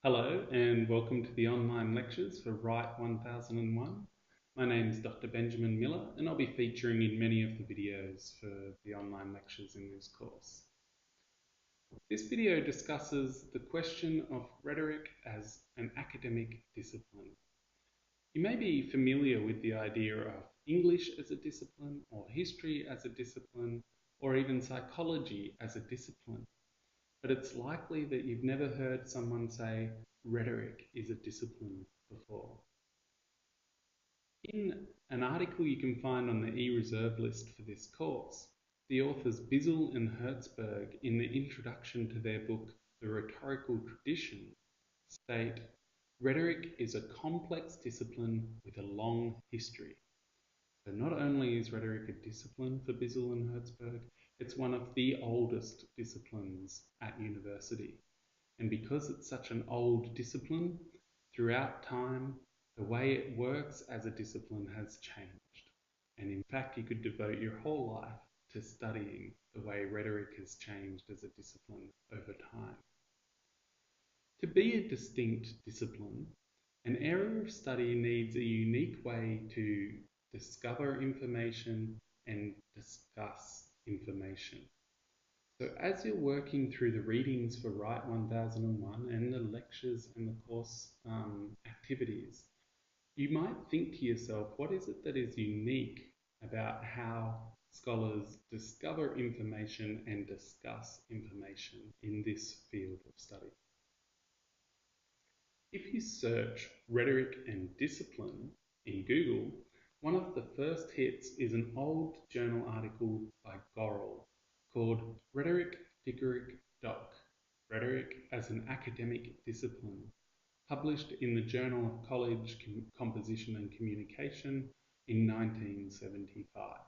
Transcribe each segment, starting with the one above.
Hello and welcome to the online lectures for WRIT1001. My name is Dr. Benjamin Miller and I'll be featuring in many of the videos for the online lectures in this course. This video discusses the question of rhetoric as an academic discipline. You may be familiar with the idea of English as a discipline, or history as a discipline, or even psychology as a discipline. But it's likely that you've never heard someone say rhetoric is a discipline before. In an article you can find on the e-reserve list for this course, the authors Bizzle and Hertzberg, in the introduction to their book The Rhetorical Tradition, state, "Rhetoric is a complex discipline with a long history." So not only is rhetoric a discipline for Bizzle and Hertzberg, it's one of the oldest disciplines at university. And because it's such an old discipline, throughout time, the way it works as a discipline has changed. And in fact, you could devote your whole life to studying the way rhetoric has changed as a discipline over time. To be a distinct discipline, an area of study needs a unique way to discover information and discuss information. So as you're working through the readings for WRIT1001 and the lectures and the course activities, you might think to yourself, what is it that is unique about how scholars discover information and discuss information in this field of study? If you search rhetoric and discipline in Google, one of the first hits is an old journal article by Gorrell called Rhetoric Doc, Rhetoric as an Academic Discipline, published in the Journal of College Composition and Communication in 1975.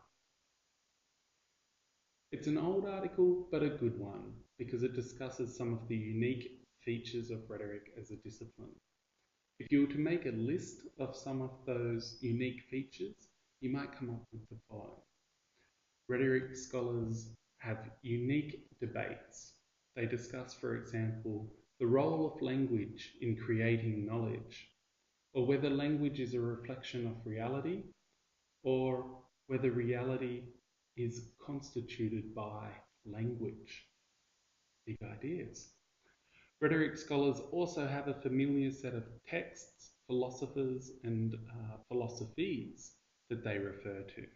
It's an old article, but a good one, because it discusses some of the unique features of rhetoric as a discipline. If you were to make a list of some of those unique features, you might come up with the following. Rhetoric scholars have unique debates. They discuss, for example, the role of language in creating knowledge, or whether language is a reflection of reality, or whether reality is constituted by language. Big ideas. Rhetoric scholars also have a familiar set of texts, philosophers, and philosophies that they refer to.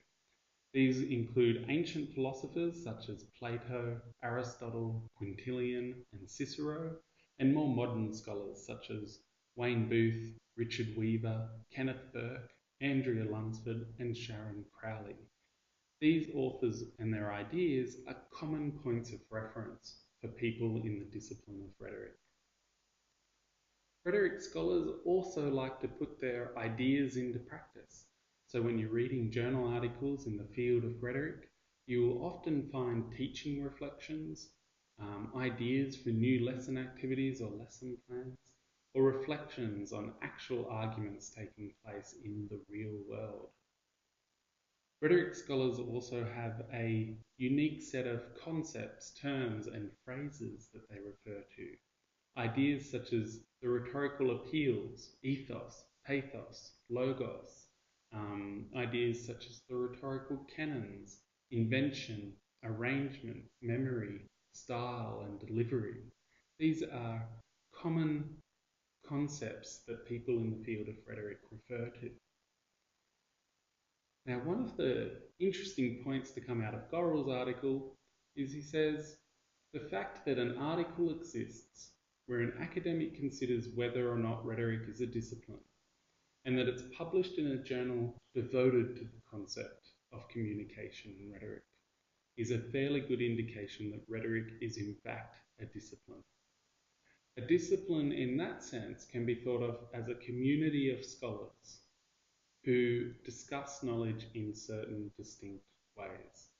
These include ancient philosophers such as Plato, Aristotle, Quintilian, and Cicero, and more modern scholars such as Wayne Booth, Richard Weaver, Kenneth Burke, Andrea Lunsford, and Sharon Crowley. These authors and their ideas are common points of reference for people in the discipline of rhetoric. Rhetoric scholars also like to put their ideas into practice. So when you're reading journal articles in the field of rhetoric, you will often find teaching reflections, ideas for new lesson activities or lesson plans, or reflections on actual arguments taking place in the real world. Rhetoric scholars also have a unique set of concepts, terms, and phrases that they refer to. Ideas such as the rhetorical appeals, ethos, pathos, logos, ideas such as the rhetorical canons, invention, arrangement, memory, style, and delivery. These are common concepts that people in the field of rhetoric refer to. Now, one of the interesting points to come out of Gorrell's article is he says, the fact that an article exists where an academic considers whether or not rhetoric is a discipline, and that it's published in a journal devoted to the concept of communication and rhetoric, is a fairly good indication that rhetoric is in fact a discipline. A discipline in that sense can be thought of as a community of scholars who discuss knowledge in certain distinct ways.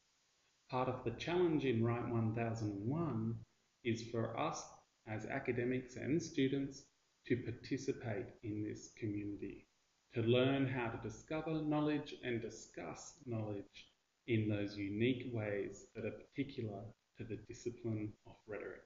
Part of the challenge in WRIT1001 is for us as academics and students to participate in this community, to learn how to discover knowledge and discuss knowledge in those unique ways that are particular to the discipline of rhetoric.